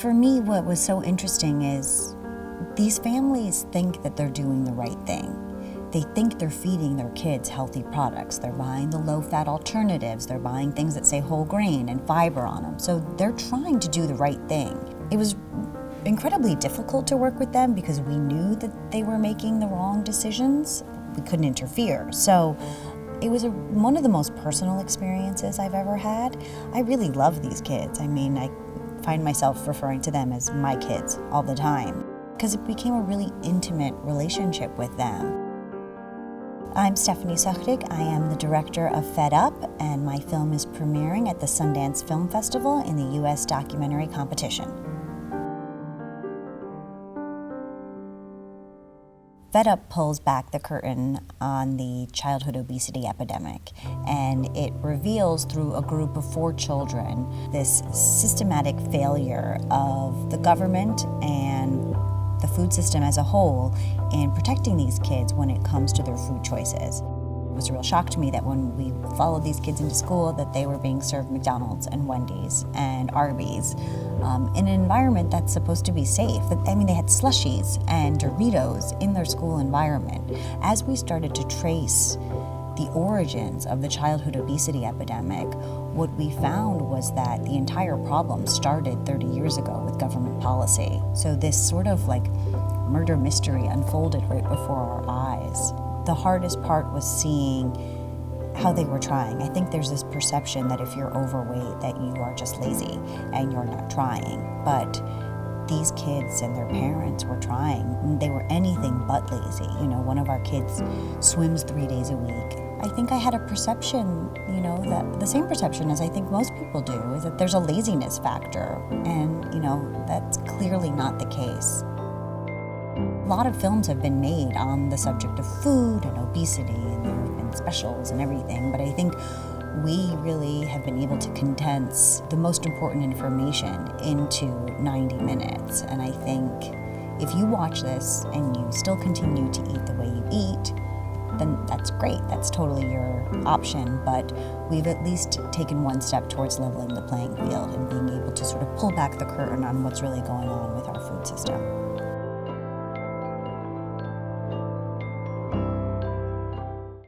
For me, what was so interesting is these families think that they're doing the right thing. They think they're feeding their kids healthy products. They're buying the low-fat alternatives. They're buying things that say whole grain and fiber on them. So they're trying to do the right thing. It was incredibly difficult to work with them because we knew that they were making the wrong decisions. We couldn't interfere. So it was one of the most personal experiences I've ever had. I really love these kids. I mean, I find myself referring to them as my kids all the time because it became a really intimate relationship with them. I'm Stephanie Soechtig. I am the director of Fed Up, and my film is premiering at the Sundance Film Festival in the U.S. documentary competition. Fed Up pulls back the curtain on the childhood obesity epidemic, and it reveals through a group of 4 children this systematic failure of the government and the food system as a whole in protecting these kids when it comes to their food choices. It was a real shock to me that when we followed these kids into school that they were being served McDonald's and Wendy's and Arby's in an environment that's supposed to be safe. I mean, they had slushies and Doritos in their school environment. As we started to trace the origins of the childhood obesity epidemic, what we found was that the entire problem started 30 years ago with government policy. So this sort of like murder mystery unfolded right before our eyes. The hardest part was seeing how they were trying. I think there's this perception that if you're overweight that you are just lazy and you're not trying. But these kids and their parents were trying. They were anything but lazy. You know, one of our kids swims 3 days a week. I think I had a perception, that the same perception as I think most people do, is that there's a laziness factor. And, that's clearly not the case. A lot of films have been made on the subject of food and obesity, and there have been specials and everything, but I think we really have been able to condense the most important information into 90 minutes. And I think if you watch this and you still continue to eat the way you eat, then that's great. That's totally your option. But we've at least taken one step towards leveling the playing field and being able to sort of pull back the curtain on what's really going on with our food system.